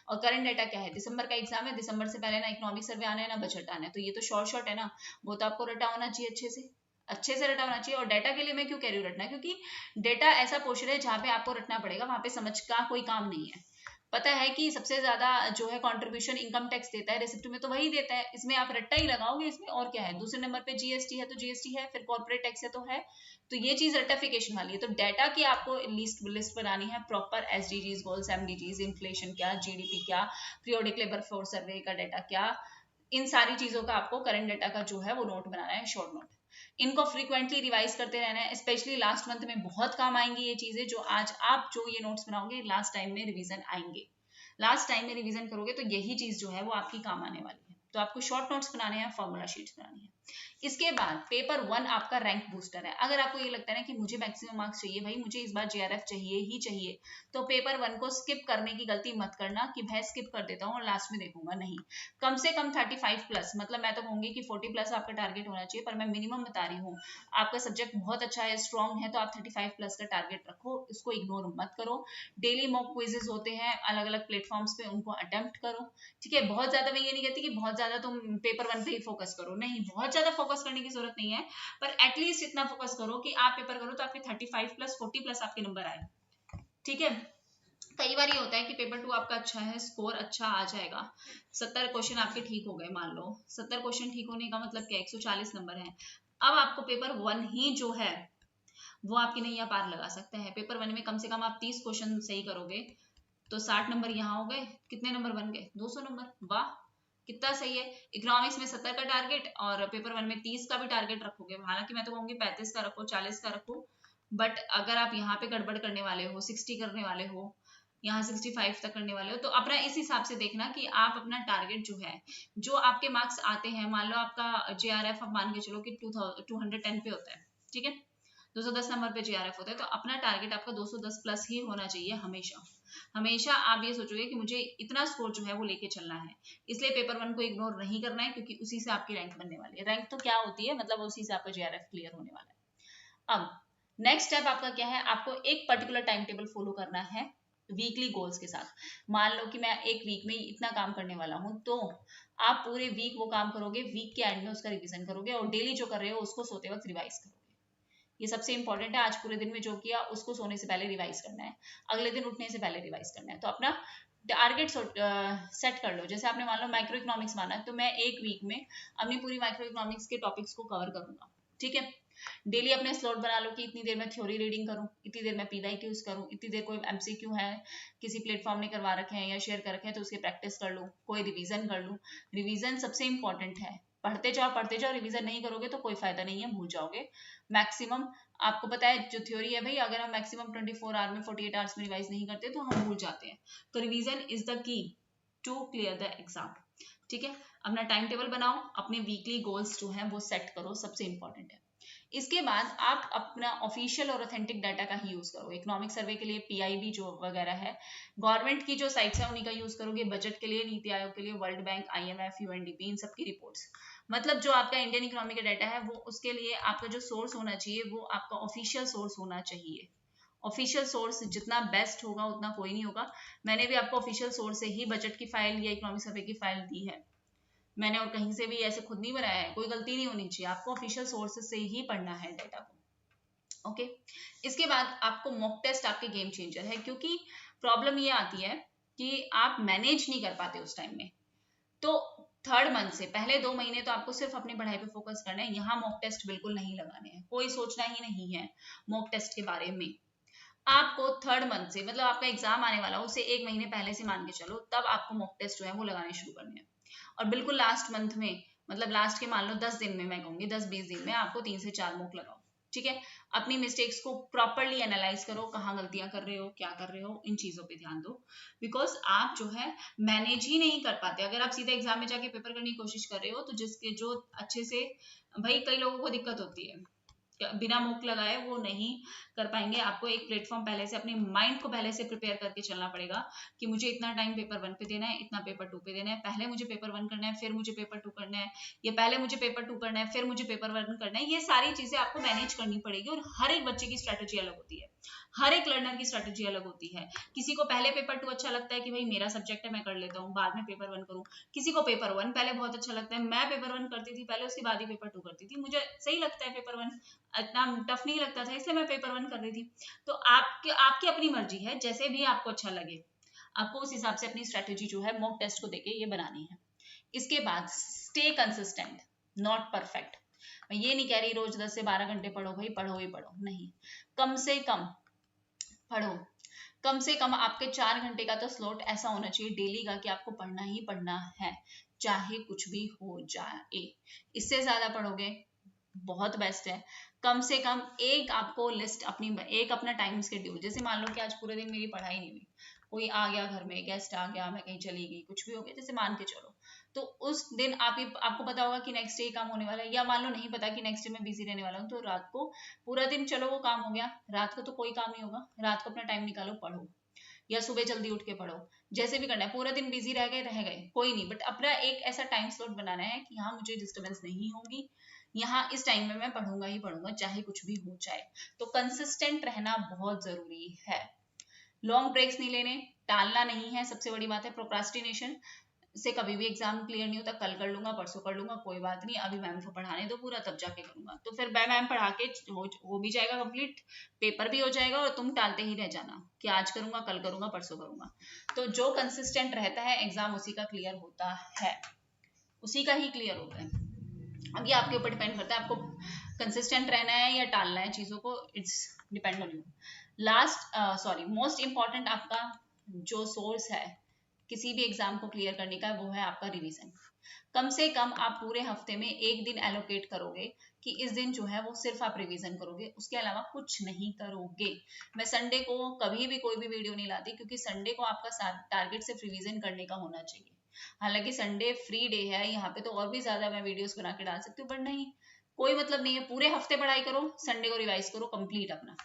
और करंट डाटा क्या है, दिसंबर का एग्जाम है, दिसंबर से पहले ना इकोनॉमिक सर्वे आना है ना बजट आना है, तो ये तो शॉर्ट है ना, वो तो आपको रटा होना चाहिए, अच्छे से रटा होना चाहिए। और डाटा के लिए मैं क्यों कह रही हूँ रटना, क्योंकि डाटा ऐसा पोर्शन है जहाँ पे आपको रटना पड़ेगा, वहां पे समझ का कोई काम नहीं है। पता है कि सबसे ज्यादा जो है कंट्रीब्यूशन इनकम टैक्स देता है, रेसिप्ट में तो वही देता है, इसमें आप रट्टा ही लगाओगे इसमें, और क्या है। दूसरे नंबर पे जीएसटी है तो जीएसटी है, फिर कॉर्पोरेट टैक्स है तो है, तो ये चीज रटिफिकेशन वाली है। तो डाटा की आपको लिस्ट बनानी है प्रॉपर, एसडीजीज गोल्स, एमडीजीज, इन्फ्लेशन क्या, जीडीपी क्या, पीरियोडिक लेबर फोर्स सर्वे का डाटा क्या, इन सारी चीजों का आपको करंट डाटा का जो है वो नोट बनाना है, शॉर्ट नोट। इनको फ्रीक्वेंटली रिवाइज करते रहना है, स्पेशली लास्ट मंथ में बहुत काम आएंगी ये चीजें, जो आज आप जो ये नोट्स बनाओगे लास्ट टाइम में रिवीजन आएंगे। लास्ट टाइम में रिवीजन करोगे तो यही चीज जो है वो आपकी काम आने वाली है। तो आपको शॉर्ट नोट्स बनाने हैं, फॉर्मूला शीट्स बनानी है। इसके बाद पेपर 1 आपका रैंक बूस्टर है। अगर आपको ये लगता है ना कि मुझे मैक्सिमम मार्क्स चाहिए भाई, मुझे इस बार जेआरएफ चाहिए ही चाहिए, तो पेपर 1 को स्किप करने की गलती मत करना कि भाई स्किप कर देता हूँ और लास्ट में देखूंगा, नहीं। कम से कम 35 प्लस, मतलब मैं तो कहूंगी कि 40 प्लस आपका टारगेट होना चाहिए, पर मैं मिनिमम बता रही हूँ। आपका सब्जेक्ट बहुत अच्छा है, स्ट्रॉन्ग है, तो आप 35 प्लस का टारगेट रखो, इसको इग्नोर मत करो। डेली मॉक क्विजेज होते हैं अलग अलग प्लेटफॉर्म्स पे, उनको अटेम्प्ट करो, ठीक है। बहुत ज्यादा मैं ये नहीं कहती कि बहुत ज्यादा तुम पेपर 1 पे ही फोकस करो, नहीं, बहुत ज्यादा फोकस करने की जरूरत नहीं है, पर एटलीस्ट इतना फोकस करो कि आप पेपर करो तो आपके 35 प्लस 40 प्लस आपके नंबर आए, ठीक है। कई बार ये होता है कि पेपर 2 आपका अच्छा है, स्कोर अच्छा आ जाएगा, 70 क्वेश्चन आपके ठीक हो गए, मान लो 70 क्वेश्चन ठीक होने का मतलब क्या, 140 नंबर है। अब आपको पेपर 1 ही जो है वो आपकी नैया पार लगा सकता है। पेपर 1 में कम से कम आप 30 क्वेश्चन सही करोगे तो 60 नंबर यहाँ हो गए, कितने नंबर बन गए, 200 नंबर, वाह कितना सही है। इकोनॉमिक्स में 70 का टारगेट और पेपर 1 में 30 का भी टारगेट रखोगे, हालांकि मैं तो कहूंगी 35 का रखो, 40 का रखो, बट अगर आप यहाँ पे गड़बड़ करने वाले हो, 60 करने वाले हो, यहाँ 65 तक करने वाले हो, तो अपना इस हिसाब से देखना कि आप अपना टारगेट जो है, जो आपके मार्क्स आते हैं, मान लो आपका जेआरएफ आप मान के चलो कि 210 पे होता है, ठीक है, 210 नंबर पे जेआरएफ होता है, तो अपना टारगेट आपका 210 प्लस ही होना चाहिए हमेशा। हमेशा आप ये सोचोगे कि मुझे इतना स्कोर जो है वो लेके चलना है, इसलिए पेपर 1 को इग्नोर नहीं करना है, क्योंकि उसी से आपकी रैंक बनने वाली है। रैंक तो क्या होती है, मतलब उसी से आपका जेआरएफ क्लियर होने वाला है। अब नेक्स्ट स्टेप आपका क्या है, आपको एक पर्टिकुलर टाइम टेबल फॉलो करना है वीकली गोल्स के साथ। मान लो कि मैं एक वीक में इतना काम करने वाला हूँ, तो आप पूरे वीक वो काम करोगे, वीक के एंड में उसका रिवीजन करोगे, और डेली जो कर रहे हो उसको सोते वक्त रिवाइज करोगे। ये सबसे इंपॉर्टेंट है, आज पूरे दिन में जो किया उसको सोने से पहले रिवाइज करना है, अगले दिन उठने से पहले रिवाइज करना है। तो अपना टारगेट सेट कर लो। जैसे आपने मान लो माइक्रो इकोनॉमिक्स माना है, तो मैं एक वीक में अपनी पूरी माइक्रो इकोनॉमिक्स के टॉपिक्स को कवर करूंगा, ठीक है। डेली अपने स्लॉट बना लो कि इतनी देर मैं थ्योरी रीडिंग करूं, इतनी देर मैं पीवाईक्यूज करूं, इतनी देर कोई एमसीक्यू है किसी प्लेटफॉर्म ने करवा रखे हैं या शेयर कर रखे हैं तो उसकी प्रैक्टिस कर लो, कोई रिवीजन कर लो। रिवीजन सबसे इंपॉर्टेंट है, पढ़ते जाओ, रिवीजन नहीं करोगे तो कोई फायदा नहीं है, भूल जाओगे। मैक्सिमम आपको पता है जो थ्योरी है भाई, अगर हम मैक्सिमम 24 आवर में 48 आवर्स में रिवाइज नहीं करते तो हम भूल जाते हैं। तो revision is the key to clear the exam, ठीक है। अपना टाइम टेबल बनाओ, अपने वीकली गोल्स जो है वो सेट करो, सबसे इंपॉर्टेंट है। इसके बाद आप अपना ऑफिशियल और ऑथेंटिक डाटा का ही यूज करो। इकोनॉमिक सर्वे के लिए पीआईबी जो वगैरह है, गवर्नमेंट की जो साइट्स है उन्हीं का यूज करोगे। बजट के लिए, नीति आयोग के लिए वर्ल्ड बैंक, आईएमएफ, यूएनडीपी, इन सबकी रिपोर्ट्स, मतलब जो आपका इंडियन इकोनॉमी का डाटा है वो, उसके लिए आपका जो सोर्स होना चाहिए वो आपका ऑफिशियल सोर्स होना चाहिए। ऑफिशियल सोर्स जितना बेस्ट होगा उतना कोई नहीं होगा। मैंने भी आपको ऑफिशियल सोर्स से ही बजट की फाइल या इकोनॉमिक सर्वे की फाइल दी है मैंने, और कहीं से भी ऐसे खुद नहीं बनाया है, कोई गलती नहीं होनी चाहिए, आपको ऑफिशियल सोर्सेज से ही पढ़ना है डाटा को, ओके। इसके बाद आपको मॉक टेस्ट आपके गेम चेंजर है, क्योंकि प्रॉब्लम ये आती है कि आप मैनेज नहीं कर पाते उस टाइम में। तो 3rd मंथ से पहले 2 महीने तो आपको सिर्फ अपनी पढ़ाई पे फोकस करना है, यहाँ मॉक टेस्ट बिल्कुल नहीं लगाने हैं, कोई सोचना ही नहीं है मॉक टेस्ट के बारे में। आपको थर्ड मंथ से, मतलब आपका एग्जाम आने वाला हो उससे 1 महीने पहले से मान के चलो, तब आपको मॉक टेस्ट जो है वो लगाने शुरू करने हैं। और बिल्कुल लास्ट मंथ में, मतलब लास्ट के मान लो 10 दिन में, मैं कहूंगी 10-20 दिन में आपको 3 से 4 मॉक लगाओ। ठीक है, अपनी मिस्टेक्स को प्रॉपरली एनालाइज करो, कहाँ गलतियां कर रहे हो, क्या कर रहे हो, इन चीजों पे ध्यान दो। बिकॉज आप जो है मैनेज ही नहीं कर पाते। अगर आप सीधे एग्जाम में जाके पेपर करने की कोशिश कर रहे हो तो जिसके जो अच्छे से, भाई कई लोगों को दिक्कत होती है बिना मुक लगाए वो नहीं कर पाएंगे। आपको एक प्लेटफॉर्म पहले से, अपने माइंड को पहले से प्रिपेयर करके चलना पड़ेगा कि मुझे इतना टाइम पेपर 1 पे देना है, इतना पेपर 2 पे देना है, पहले मुझे पेपर 1 करना है, फिर मुझे पेपर 2 करना है, या पहले मुझे पेपर 2 करना है, फिर मुझे पेपर 1 करना है। ये सारी चीजें आपको मैनेज करनी पड़ेगी और हर एक बच्चे की स्ट्रेटेजी अलग होती है, हर एक लर्नर की स्ट्रेटेजी अलग होती है। किसी को पहले पेपर 2 अच्छा लगता है कि भाई मेरा सब्जेक्ट है मैं कर लेता हूँ, बाद में पेपर 1 करूँ। किसी को पेपर 1 पहले बहुत अच्छा लगता है, मैं पेपर 1 करती थी पहले, उसके बाद ही पेपर 2 करती थी, मुझे सही लगता है पेपर 1, इतना टफ नहीं लगता था, इसलिए मैं पेपर 1 कर रही थी। तो आपकी आपकी अपनी मर्जी है, जैसे भी आपको अच्छा लगे आपको उस हिसाब से अपनी स्ट्रेटेजी जो है मॉक टेस्ट को देके ये बनानी है। इसके बाद स्टे कंसिस्टेंट, नॉट परफेक्ट। मैं ये नहीं कह रही रोज 10 से 12 घंटे पढ़ो, भाई पढ़ो ही पढ़ो, नहीं, कम से कम पढ़ो। कम से कम आपके 4 घंटे का तो स्लॉट ऐसा होना चाहिए डेली का कि आपको पढ़ना ही पढ़ना है, चाहे कुछ भी हो जाए। इससे ज्यादा पढ़ोगे बहुत बेस्ट है। कम से कम एक आपको लिस्ट अपनी, एक अपना टाइम शेड्यूल, जैसे मान लो कि आज पूरे दिन मेरी पढ़ाई नहीं हुई, कोई आ गया घर में, गेस्ट आ गया, मैं कहीं चली गई, कुछ भी हो गया, जैसे मान के चलो, तो उस दिन आपको पता होगा कि नेक्स्ट डे काम होने वाला है, या मान लो नहीं पता कि नेक्स्ट डे मैं बिजी रहने वाला हूँ, तो रात को पूरा दिन चलो वो काम हो गया, रात को तो कोई काम नहीं होगा, रात को अपना टाइम निकालो पढ़ो, या सुबह जल्दी उठ के पढ़ो, जैसे भी करना है। पूरा दिन बिजी रह गए कोई नहीं, बट अपना एक ऐसा टाइम स्लॉट बनाना है कि हाँ मुझे डिस्टर्बेंस नहीं होगी, यहाँ इस टाइम में मैं पढ़ूंगा ही पढ़ूंगा, चाहे कुछ भी हो जाए। तो कंसिस्टेंट रहना बहुत जरूरी है। लॉन्ग ब्रेक्स नहीं लेने, टालना नहीं है, सबसे बड़ी बात है। प्रोक्रास्टिनेशन से कभी भी एग्जाम क्लियर नहीं होता, कल कर लूंगा, परसों कर लूंगा, कोई बात नहीं, अभी मैम को पढ़ाने दो पूरा, तब जाके करूंगा, तो फिर मैम पढ़ा के हो भी जाएगा कंप्लीट, पेपर भी हो जाएगा, और तुम टालते ही रह जाना कि आज करूंगा, कल करूंगा, परसों करूंगा। तो जो कंसिस्टेंट रहता है एग्जाम उसी का क्लियर होता है, उसी का ही क्लियर होता है। अब ये आपके ऊपर डिपेंड करता है, आपको कंसिस्टेंट रहना है या टालना है चीजों को, it's depend on you. Last most important आपका जो सोर्स है किसी भी एग्जाम को क्लियर करने का, वो है आपका रिवीजन। कम से कम आप पूरे हफ्ते में एक दिन एलोकेट करोगे कि इस दिन जो है वो सिर्फ आप रिवीजन करोगे, उसके अलावा कुछ नहीं करोगे। मैं संडे को कभी भी कोई भी वीडियो नहीं लाती, क्योंकि संडे को आपका टारगेट सिर्फ रिवीजन करने का होना चाहिए। हालांकि संडे फ्री डे है, यहाँ पे तो और भी ज्यादा मैं वीडियोस बना के डाल सकती हूँ, बट नहीं, कोई मतलब नहीं है, पूरे हफ्ते पढ़ाई करो, संडे को रिवाइज करो कंप्लीट अपना।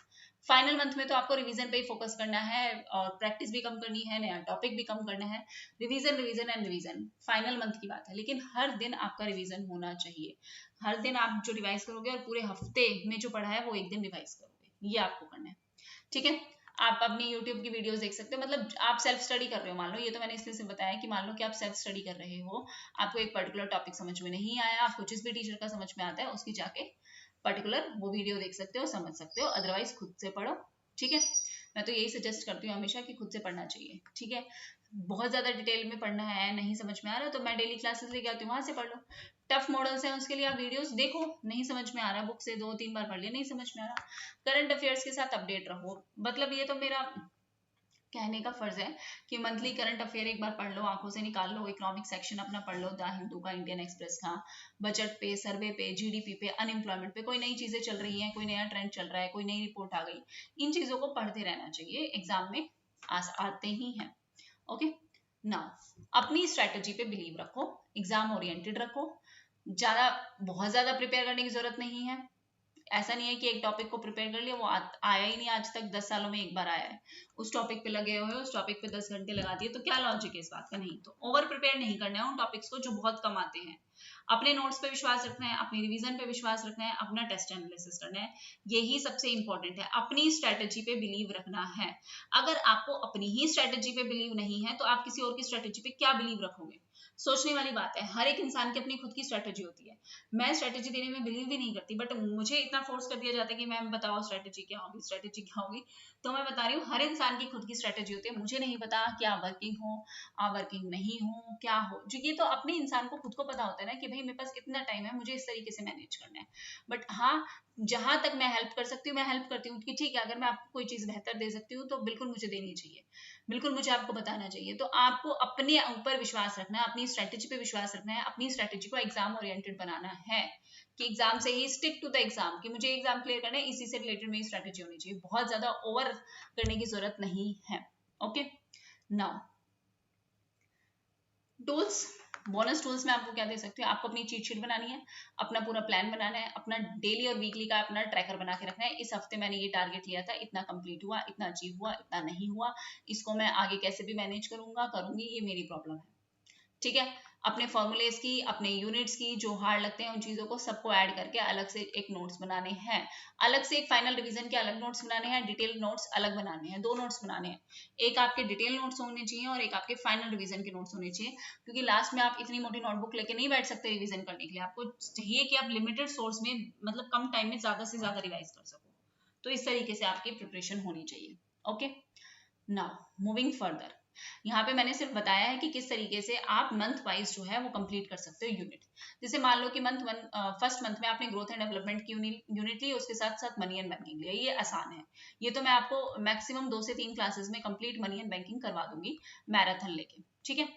फाइनल मंथ में तो आपको रिवीजन पे ही फोकस करना है, और प्रैक्टिस भी कम करनी है, नया टॉपिक भी कम करना है। Revision revision and revision final month की बात है, लेकिन हर दिन आपका रिवीजन होना चाहिए। हर दिन आप जो रिवाइज करोगे, और पूरे हफ्ते में जो पढ़ा है वो एक दिन रिवाइज करोगे, ये आपको करना है। ठीक है, आप अपनी YouTube की वीडियोस देख सकते हो, मतलब आप सेल्फ स्टडी कर रहे हो, मान लो, ये तो मैंने इसलिए से बताया कि मान लो कि आप सेल्फ स्टडी कर रहे हो, आपको एक पर्टिकुलर टॉपिक समझ में नहीं आया, आपको जिस भी टीचर का समझ में आता है उसकी जाके पर्टिकुलर वो वीडियो देख सकते हो, समझ सकते हो, अदरवाइज खुद से पढ़ो। ठीक है, मैं तो यही सजेस्ट करती हूँ हमेशा कि खुद से पढ़ना चाहिए। ठीक है, बहुत ज्यादा डिटेल में पढ़ना है, नहीं समझ में आ रहा, तो मैं डेली क्लासेस लेके आती हूँ, वहां से पढ़ लो। टफ मॉडल्स हैं उसके लिए आप वीडियोस देखो, नहीं समझ में आ रहा, बुक से 2-3 बार पढ़ लिया, नहीं समझ में आ रहा, करंट अफेयर्स के साथ अपडेट रहो। मतलब ये तो मेरा कहने का फर्ज है कि मंथली करंट अफेयर एक बार पढ़ लो, आंखों से निकाल लो, इकोनॉमिक सेक्शन अपना पढ़ लो, द हिंदू का, इंडियन एक्सप्रेस का, बजट पे, सर्वे पे, जीडीपी पे, अनएम्प्लॉयमेंट पे, कोई नई चीजें चल रही हैं, कोई नया ट्रेंड चल रहा है, कोई नई रिपोर्ट आ गई, इन चीजों को पढ़ते रहना चाहिए, एग्जाम में आते ही हैं। ओके, नाउ अपनी स्ट्रेटेजी पे बिलीव रखो, एग्जाम ओरिएंटेड रखो, ज्यादा बहुत ज्यादा प्रिपेयर करने की जरूरत नहीं है। ऐसा नहीं है कि एक टॉपिक को प्रिपेयर कर लिया, वो आया ही नहीं आज तक, 10 सालों में एक बार आया है, उस टॉपिक पे लगे हुए हो, उस टॉपिक पे 10 घंटे लगा दिए, तो क्या लॉजिक है इस बात का? नहीं, तो ओवर प्रिपेयर नहीं करना है उन टॉपिक्स को जो बहुत कम आते हैं। अपने नोट्स पे विश्वास रखना है, अपनी रिवीजन पे विश्वास रखना है, अपना टेस्ट एनालिसिस करना है, यही सबसे इंपॉर्टेंट है। अपनी स्ट्रेटेजी पे बिलीव रखना है। अगर आपको अपनी ही स्ट्रेटेजी पे बिलीव नहीं है, तो आप किसी और की स्ट्रेटेजी पे क्या बिलीव रखोगे? सोचने वाली बात है। हर एक इंसान की अपनी खुद की स्ट्रेटेजी होती है। मैं स्ट्रेटेजी देने में बिलीव भी नहीं करती, बट मुझे इतना फोर्स कर दिया जाता है कि मैम बताओ स्ट्रेटेजी क्या होगी, स्ट्रेटेजी क्या होगी, तो मैं बता रही हूँ, हर इंसान की खुद की स्ट्रेटेजी होती है। मुझे नहीं पता क्या वर्किंग हो, वर्किंग नहीं हो, क्या हो, जो ये तो अपने इंसान को खुद को पता होता है ना कि भाई मेरे पास इतना टाइम है, मुझे इस तरीके से मैनेज करना है। बट हाँ, जहां तक मैं हेल्प कर सकती हूँ मैं हेल्प करती हूँ कि ठीक है, अगर मैं आपको कोई चीज बेहतर दे सकती हूँ तो बिल्कुल मुझे देनी चाहिए, बिल्कुल मुझे आपको बताना चाहिए। तो आपको अपने ऊपर विश्वास रखना है, अपनी स्ट्रेटेजी पे विश्वास रखना है, अपनी स्ट्रेटेजी को एग्जाम ओरिएंटेड बनाना है कि एग्जाम से ही स्टिक टू द एग्जाम, कि मुझे एग्जाम क्लियर करना है, इसी से रिलेटेड मेरी स्ट्रेटेजी होनी चाहिए, बहुत ज्यादा ओवर करने की जरूरत नहीं है। Okay, now tools, bonus tools में आपको क्या दे सकती हूँ, आपको अपनी चीट शीट बनानी है, अपना पूरा प्लान बनाना है, अपना डेली और वीकली का अपना ट्रैकर बना के रखना है। इस हफ्ते मैंने ये टारगेट लिया था, इतना कंप्लीट हुआ, इतना अचीव हुआ, इतना नहीं हुआ, इसको मैं आगे कैसे भी मैनेज करूंगी, ये मेरी प्रॉब्लम है। ठीक है, अपने फॉर्मूलेस की, अपने यूनिट्स की, जो हार्ड लगते हैं उन चीजों को सबको ऐड करके अलग से एक नोट्स बनाने हैं, अलग से एक फाइनल रिवीजन के अलग नोट्स बनाने हैं, डिटेल नोट्स अलग बनाने हैं, 2 नोट्स बनाने हैं, एक आपके डिटेल नोट्स होने चाहिए और एक आपके फाइनल रिवीजन के नोट्स होने चाहिए, क्योंकि लास्ट में आप इतनी मोटी नोटबुक लेके नहीं बैठ सकते रिवीजन करने के लिए, आपको चाहिए कि आप लिमिटेड सोर्स में, मतलब कम टाइम में ज्यादा से ज्यादा रिवाइज कर सको। तो इस तरीके से आपकी प्रिपरेशन होनी चाहिए। ओके, नाउ मूविंग फर्दर, यहाँ पे मैंने सिर्फ बताया है कि किस तरीके से आप मंथ वाइज जो है वो कंप्लीट कर सकते हो यूनिट। जैसे मान लो कि फर्स्ट मंथ में आपने ग्रोथ एंड डेवलपमेंट की यूनिट ली, उसके साथ साथ मनी एंड बैंकिंग लिया, ये आसान है, ये तो मैं आपको मैक्सिमम 2 से 3 क्लासेस में कंप्लीट मनी एंड बैंकिंग करवा दूंगी मैराथन लेके। ठीक है,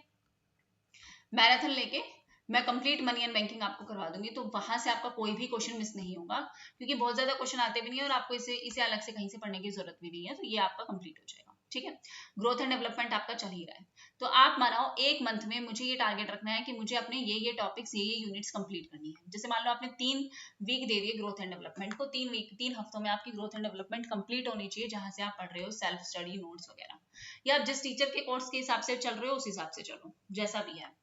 मैराथन लेके मैं कंप्लीट मनी एंड बैंकिंग आपको करवा दूंगी, तो वहां से आपका कोई भी क्वेश्चन मिस नहीं होगा, क्योंकि बहुत ज्यादा क्वेश्चन आते भी नहीं है और आपको इसे अलग से कहीं से पढ़ने की जरूरत भी नहीं है, तो ये आपका कंप्लीट हो जाएगा। ठीक है, ग्रोथ एंड डेवलपमेंट आपका चल ही रहा है, तो आप मानो एक मंथ में मुझे ये टारगेट रखना है कि मुझे अपने ये टॉपिक्स, ये यूनिट्स कंप्लीट करनी है। जैसे मान लो आपने 3 वीक दे दिए ग्रोथ एंड डेवलपमेंट को, 3 हफ्तों में आपकी ग्रोथ एंड डेवलपमेंट कंप्लीट होनी चाहिए, जहां से आप पढ़ रहे हो सेल्फ स्टडी नोट्स वगैरह, या आप जिस टीचर के कोर्स के हिसाब से चल रहे हो उस हिसाब से चलो, जैसा भी है।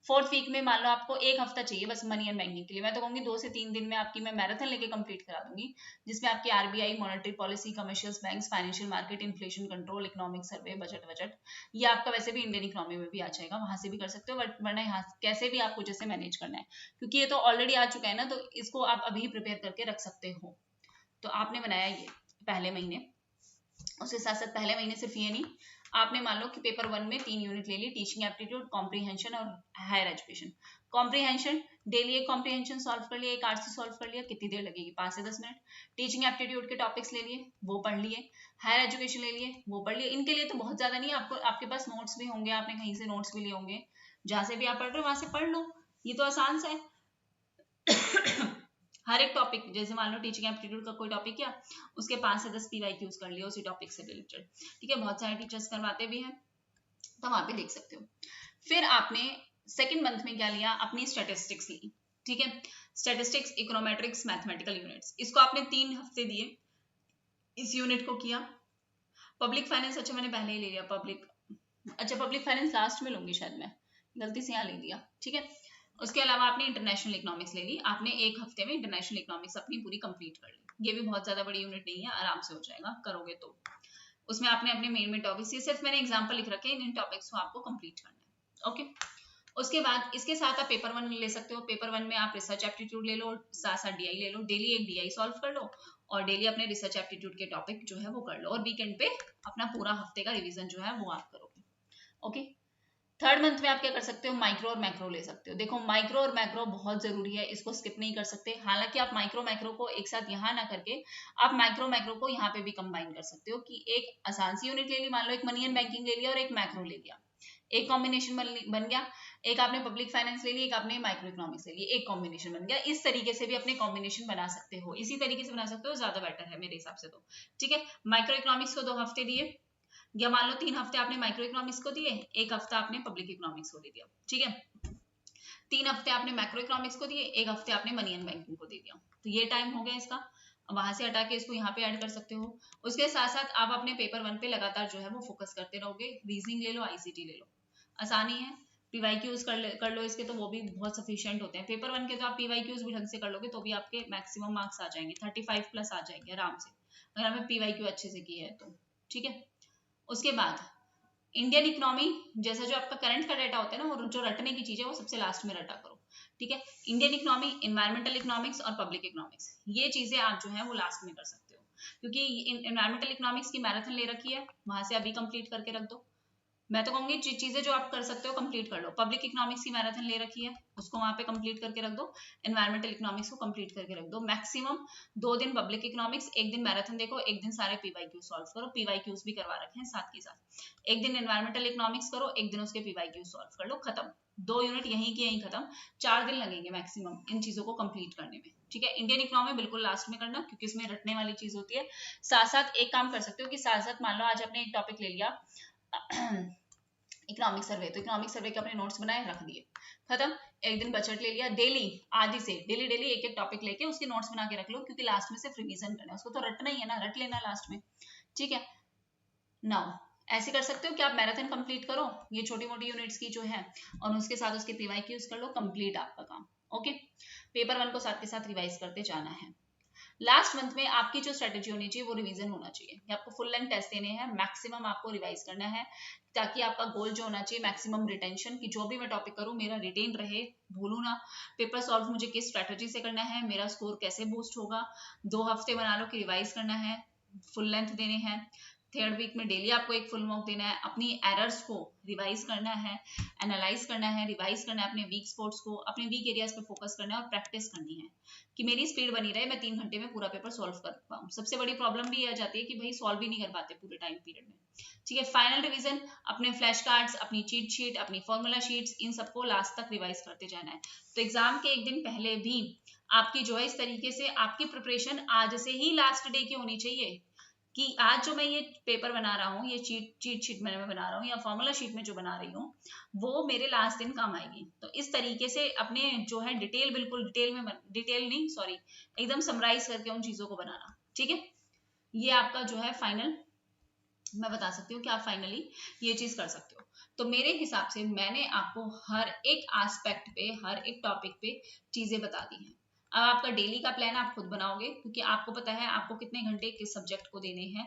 4th वीक में मान लो आपको 1 हफ्ता चाहिए बस मनी एंड बैंकिंग के लिए, मैं तो कहूंगी 2 से 3 दिन में आपकी मैं मैराथन लेके कंप्लीट करा दूंगी, जिसमें आपकी RBI, monetary policy, commercial banks, financial market, inflation control, economic survey, budget, ये आपका वैसे भी इंडियन इकोनॉमी में भी आ जाएगा, वहां से भी कर सकते हो, बट वरना यहाँ कैसे भी आपको जैसे मैनेज करना है, क्योंकि ये तो ऑलरेडी आ चुका है ना, तो इसको आप अभी प्रिपेयर करके रख सकते हो। तो आपने बनाया ये पहले महीने, उसके साथ साथ पहले महीने सिर्फ ये नहीं, आपने मान लो कि पेपर 1 में 3 यूनिट ले ली, टीचिंग एप्टीट्यूड, कॉम्प्रीहेंशन और हायर एजुकेशन। कॉम्प्रीहेंशन, डेली एक कॉम्प्रीहेंशन सॉल्व कर लिया, एक आर्ट से सॉल्व कर लिया, कितनी देर लगेगी, 5 से 10 मिनट। टीचिंग एप्टीट्यूड के टॉपिक्स ले लिए, वो पढ़ लिए, हायर एजुकेशन ले लिए, वो पढ़ लिए। इनके लिए तो बहुत ज्यादा नहीं, आपको आपके पास नोट्स भी होंगे, आपने कहीं से नोट्स भी लिए होंगे, जहां से भी आप पढ़ रहे हो वहां से पढ़ लो, ये तो आसान सा है। हर एक टॉपिक, जैसे मान लो टीचिंग एप्टीट्यूड का कोई टॉपिक किया, उसके 5 से 10 PYQs कर लिया उसी टॉपिक से रिलेटेड। ठीक है, बहुत सारे टीचर्स करवाते भी हैं, तो वहां पे देख सकते हो। फिर आपने सेकेंड मंथ में क्या लिया, अपनी स्टैटिस्टिक्स ली। ठीक है, स्टैटिस्टिक्स, इकोनोमेट्रिक्स, मैथमेटिकल यूनिट्स, इसको आपने 3 हफ्ते दिए, इस यूनिट को किया। पब्लिक फाइनेंस, अच्छा मैंने पहले ही ले लिया पब्लिक, अच्छा पब्लिक फाइनेंस लास्ट में लूंगी शायद, मैं गलती से यहाँ ले लिया। ठीक है, उसके अलावा आपने इंटरनेशनल इकोनॉमिक्स ले ली, आपने 1 हफ्ते में इंटरनेशनल इकोनॉमिक्स अपनी पूरी कंप्लीट कर ली। ये भी बहुत ज्यादा बड़ी यूनिट नहीं है, आराम से हो जाएगा करोगे तो। उसमें आपने अपने मेन टॉपिक्स, ये सिर्फ मैंने एग्जांपल लिख रखे हैं, इन टॉपिक्स को आपको कंप्लीट करना है। ओके, उसके बाद इसके साथ आप पेपर 1 ले सकते हो। पेपर 1 में आप रिसर्च एप्टीट्यूड ले लो, साथ साथ DI ले लो, डेली एक DI सॉल्व कर लो और डेली अपने रिसर्च एप्टीट्यूड के टॉपिक जो है वो कर लो, और वीकेंड पे अपना पूरा हफ्ते का रिविजन जो है वो आप करोगे। ओके, थर्ड मंथ में आप क्या कर सकते हो, माइक्रो और मैक्रो ले सकते हो। देखो माइक्रो और मैक्रो बहुत जरूरी है, इसको स्किप नहीं कर सकते। हालांकि आप माइक्रो मैक्रो को एक साथ यहाँ ना करके आप माइक्रो मैक्रो को यहाँ पे भी कंबाइन कर सकते हो, कि एक आसान सी यूनिट ले ली, मान लो एक मनी एंड बैंकिंग ले लिया और एक मैक्रो ले लिया, एक कॉम्बिनेशन बन गया। एक आपने पब्लिक फाइनेंस ले ली, एक आपने माइक्रो इकोनॉमिक्स ले ली, एक कॉम्बिनेशन बन गया। इस तरीके से भी अपने कॉम्बिनेशन बना सकते हो, इसी तरीके से बना सकते हो, ज्यादा बेटर है मेरे हिसाब से तो। ठीक है, माइक्रो इकोनॉमिक्स को 2 हफ्ते दिए, या मान लो 3 हफ्ते आपने माइक्रो इकोनॉमिक्स को दिए, 1 हफ्ता आपने पब्लिक इकोनॉमिक्स को दे दिया। ठीक है, 3 हफ्ते आपने मैक्रो इकोनॉमिक्स को दिए, 1 हफ्ते आपने मनी एंड बैंकिंग को दे दिया, तो ये टाइम हो गया इसका। वहां से हटा के इसको यहाँ पे ऐड कर सकते हो। उसके साथ साथ आप अपने पेपर 1 पे लगातार जो है वो फोकस करते रहोगे। रीजनिंग ले लो, ICT ले लो, आसानी है। PYQs कर लो इसके, तो वो भी बहुत सफिशिएंट होते हैं। पेपर 1 के तो आप PYQs भी ढंग से कर लोगे तो भी आपके मैक्सिमम मार्क्स आ जाएंगे, 35 प्लस आ जाएंगे आराम से, अगर हमें PYQ अच्छे से की है तो। ठीक है, उसके बाद इंडियन इकोनॉमी, जैसा जो आपका करंट का डाटा होता है ना, वो जो रटने की चीज है वो सबसे लास्ट में रटा करो। ठीक है, इंडियन इकोनॉमी, एनवायरमेंटल इकोनॉमिक्स और पब्लिक इकोनॉमिक्स, ये चीजें आप जो है वो लास्ट में कर सकते हो, क्योंकि एनवायरमेंटल इकोनॉमिक्स की मैराथन ले रखी है, वहां से अभी कंप्लीट करके रख दो। मैं तो कहूंगी चीजें जो आप कर सकते हो कंप्लीट कर लो। पब्लिक इकोनॉमिक्स की मैराथन ले रखी है, उसको वहां पे कंप्लीट करके रख दो। एनवायरमेंटल इकोनॉमिक्स को कंप्लीट करके रख दो। मैक्सिमम 2 दिन पब्लिक इकोनॉमिक्स, 1 दिन मैराथन देखो, 1 दिन सारे पीवाईक्यू सॉल्व करो। पीवाईक्यूज भी करवा रखे हैं साथ के साथ। 1 दिन एनवायरमेंटल इकोनॉमिक्स करो, 1 दिन उसके पीवाईक्यू सॉल्व कर लो, खत्म। 2 यूनिट यहीं की यहीं खत्म। 4 दिन लगेंगे मैक्सिमम इन चीजों को कंप्लीट करने में, ठीक है। इंडियन इकोनॉमी बिल्कुल लास्ट में करना, क्योंकि इसमें रटने वाली चीज होती है। साथ साथ एक काम कर सकते हो कि साथ साथ मान लो आज आपने एक टॉपिक ले लिया इकोनॉमिक सर्वे, तो इकोनॉमिक सर्वे के अपने नोट्स बनाए रख दिए, खत्म। एक दिन बजट ले लिया, डेली आदि से डेली डेली एक एक टॉपिक लेके उसके नोट्स बना के रख लो, क्योंकि लास्ट में सिर्फ रिवीजन करना है, उसको तो रटना ही है ना, रट लेना लास्ट में, ठीक है। नाउ ऐसे कर सकते हो कि आप मैराथन कंप्लीट करो, ये छोटी मोटी यूनिट्स की जो है, और उसके साथ उसके पीवाईक्यूज कर लो, कंप्लीट आपका काम, ओके। पेपर 1 को साथ के साथ रिवाइज करते जाना है। लास्ट मंथ में आपकी जो स्ट्रेटेजी होनी चाहिए वो रिवीजन होना चाहिए। आपको फुल लेंथ टेस्ट देने हैं, मैक्सिमम आपको रिवाइज करना है, ताकि आपका गोल जो होना चाहिए मैक्सिमम रिटेंशन, की जो भी मैं टॉपिक करूं मेरा रिटेन रहे, भूलू ना। पेपर सॉल्व मुझे किस स्ट्रेटेजी से करना है, मेरा स्कोर कैसे बूस्ट होगा। 2 हफ्ते बना लो कि रिवाइज करना है, फुल लेंथ देने हैं। 3rd वीक में डेली आपको एक फुल मॉक देना है, अपनी एरर्स को रिवाइज करना है, एनालाइज करना है, रिवाइज करना है, अपने वीक स्पॉट्स को, अपने वीक एरियाज पे फोकस करना है, और प्रैक्टिस करनी है कि मेरी स्पीड बनी रहे, मैं 3 घंटे में पूरा पेपर सॉल्व कर पाऊँ। सबसे बड़ी प्रॉब्लम भी आ जाती है कि भाई सॉल्व ही नहीं कर पाते पूरे टाइम पीरियड में, ठीक है। फाइनल रिवीजन, अपने फ्लैश कार्ड्स, अपनी चीट शीट, अपनी फॉर्मूला शीट्स, इन सबको लास्ट तक रिवाइज करते जाना है। तो एग्जाम के एक दिन पहले भी आपकी जो है इस तरीके से आपकी प्रिपरेशन आज से ही लास्ट डे की होनी चाहिए, कि आज जो मैं ये पेपर बना रहा हूँ, ये चीट शीट मैं बना रहा हूँ, या फॉर्मूला शीट में जो बना रही हूँ, वो मेरे लास्ट दिन काम आएगी। तो इस तरीके से अपने जो है डिटेल, बिल्कुल डिटेल नहीं सॉरी, एकदम समराइज करके उन चीजों को बनाना, ठीक है। ये आपका जो है फाइनल, मैं बता सकती हूँ कि आप फाइनली ये चीज कर सकते हो। तो मेरे हिसाब से मैंने आपको हर एक एस्पेक्ट पे, हर एक टॉपिक पे चीजें बता दी हैं। अब आपका डेली का प्लान आप खुद बनाओगे, क्योंकि आपको पता है आपको कितने घंटे किस सब्जेक्ट को देने हैं।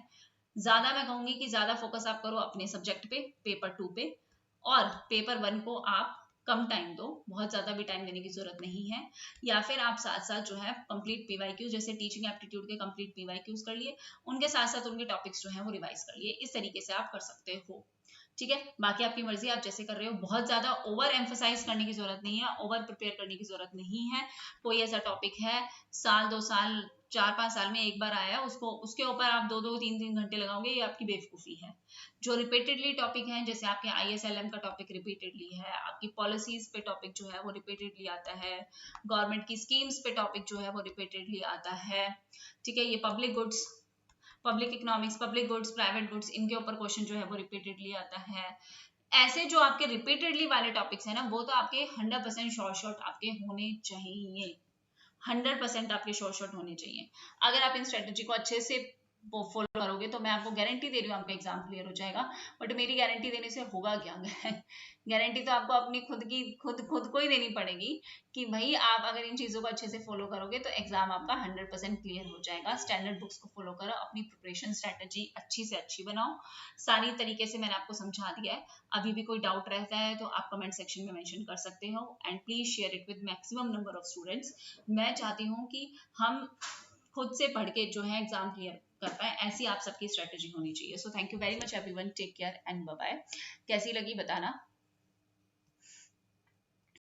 ज्यादा मैं कहूंगी कि ज्यादा फोकस आप करो अपने सब्जेक्ट पे, पेपर 2 पे, और पेपर 1 को आप कम टाइम दो, बहुत ज्यादा भी टाइम देने की जरूरत नहीं है। या फिर आप साथ साथ जो है कंप्लीट पीवाईक्यू, जैसे टीचिंग एप्टीट्यूड के कंप्लीट पीवाईक्यूज कर लिए, उनके साथ साथ उनके टॉपिक्स जो है वो रिवाइज कर लिए। इस तरीके से आप कर सकते हो, ठीक है। बाकी आपकी मर्जी, आप जैसे कर रहे हो। बहुत ज्यादा ओवर एम्फोसाइज करने की जरूरत नहीं है, ओवर प्रिपेयर करने की जरूरत नहीं है। कोई ऐसा टॉपिक है साल 2 साल 4-5 साल में एक बार आया, उसको उसके ऊपर आप 2-2 3-3 घंटे लगाओगे, ये आपकी बेवकूफी है। जो रिपीटेडली टॉपिक है, जैसे आपके ISLM का टॉपिक रिपीटेडली है, आपकी पॉलिसीज पे टॉपिक जो है वो रिपीटेडली आता है, गवर्नमेंट की स्कीम्स पे टॉपिक जो है वो रिपीटेडली आता है, ठीक है। ये public goods, public economics, public goods, private goods, इनके ऊपर क्वेश्चन जो है वो रिपीटेडली आता है। ऐसे जो आपके रिपीटेडली वाले टॉपिक्स है ना, वो तो आपके 100% शॉर्ट आपके होने चाहिए, 100% आपके शॉर्ट होने चाहिए। अगर आप इन स्ट्रेटेजी को अच्छे से फॉलो करोगे, तो मैं आपको गारंटी दे रही हूँ आपका एग्जाम क्लियर हो जाएगा। बट मेरी गारंटी देने से होगा क्या गारंटी तो आपको अपनी खुद की खुद को ही देनी पड़ेगी, कि भाई आप अगर इन चीजों को अच्छे से फॉलो करोगे तो एग्जाम आपका 100% क्लियर हो जाएगा। स्टैंडर्ड बुक्स को फॉलो करो, अपनी प्रिपरेशन स्ट्रेटेजी अच्छी से अच्छी बनाओ। सारी तरीके से मैंने आपको समझा दिया है। अभी भी कोई डाउट रहता है तो आप कमेंट सेक्शन में मेंशन कर सकते हो, and please share it with maximum number of students. मैं चाहती हूँ कि हम खुद से पढ़ के जो है एग्जाम क्लियर कर पाए, ऐसी आप सबकी स्ट्रेटेजी होनी चाहिए। So thank you very much everyone, take care and bye bye. कैसी लगी बताना।